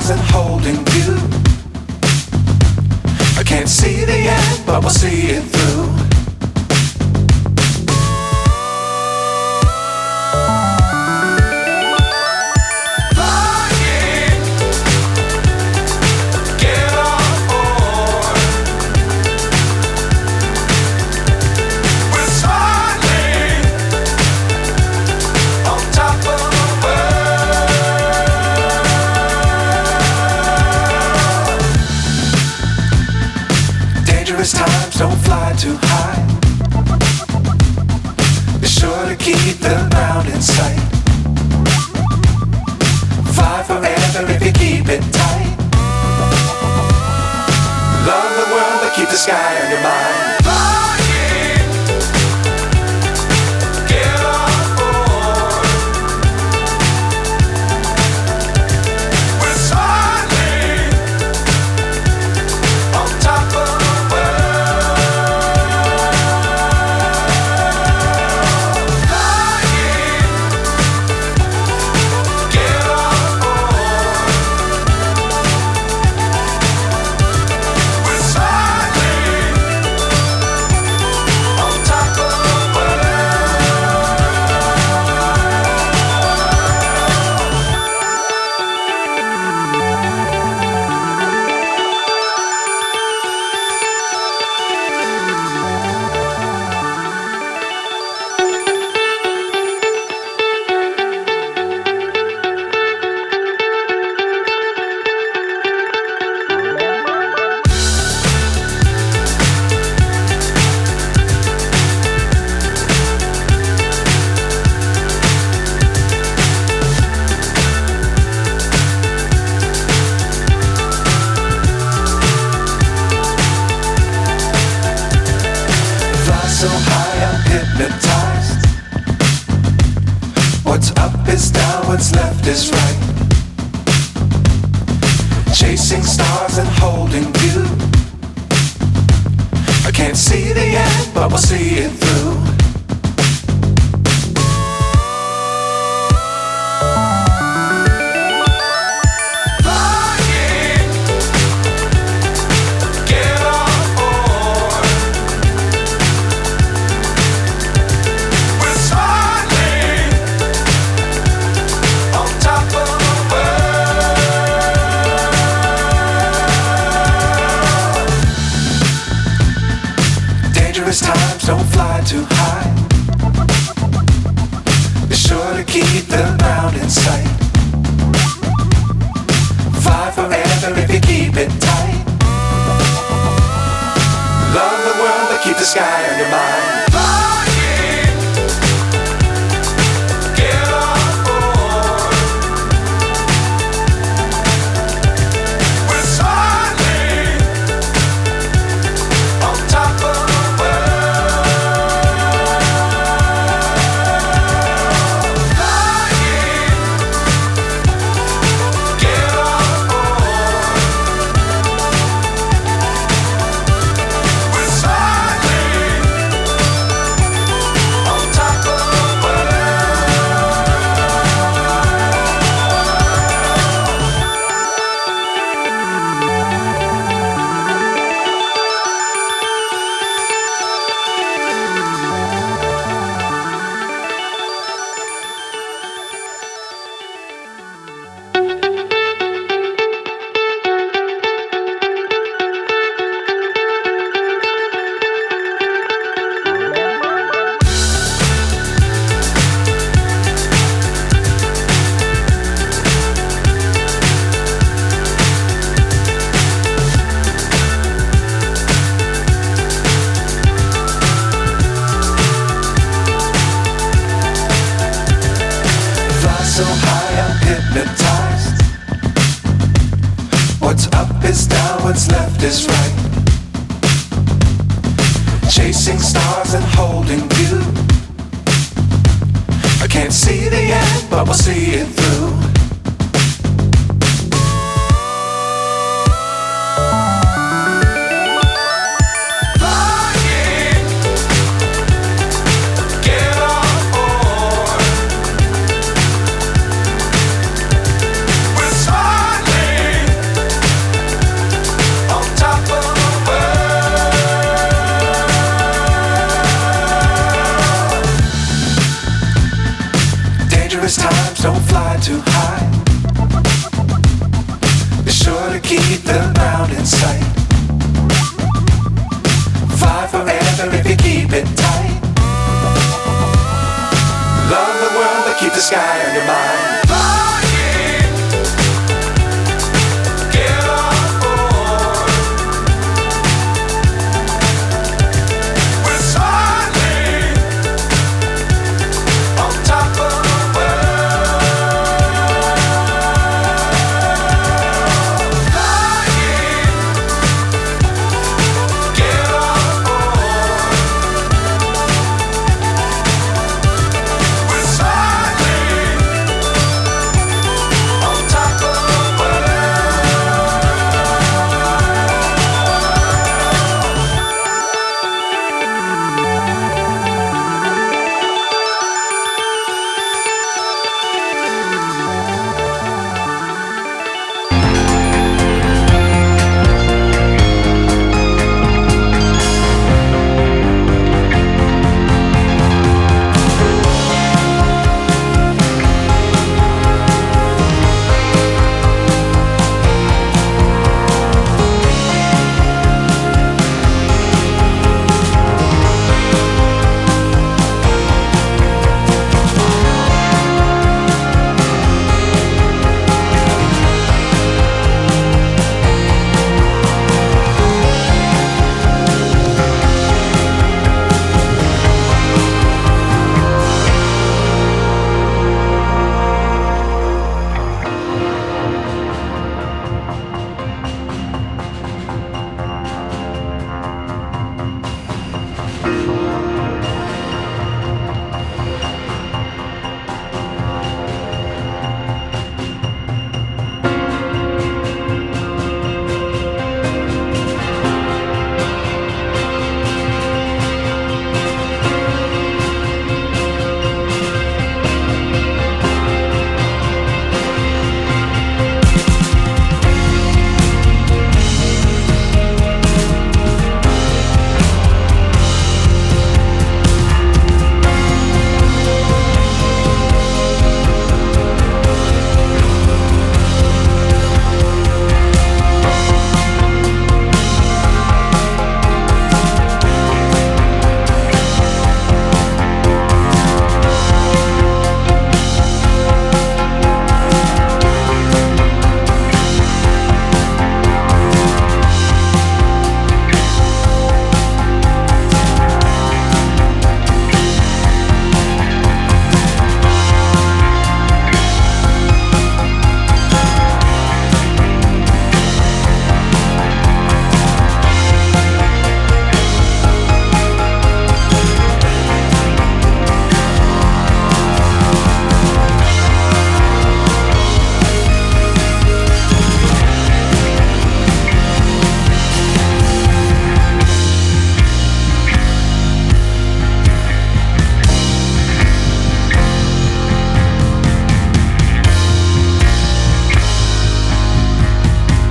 stars and holding you. I can't see the end, but we'll see it through. Times don't fly too high. Be sure to keep the ground in sight. Fly forever if you keep it tight. Love the world but keep the sky on your mind. So high I'm hypnotized. What's up is down, what's left is right. Chasing stars and holding you. I can't see the end, but we'll see it through. Times don't fly too high. Be sure to keep the ground in sight. Fly forever if you keep it tight. Love the world but keep the sky on your mind. So high I'm hypnotized. What's up is down, what's left is right. Chasing stars and holding you. I can't see the end, but we'll see it through. We're smiling. Dangerous times, don't fly too high. Be sure to keep the ground in sight. Fly forever if you keep it tight. Love the world but keep the sky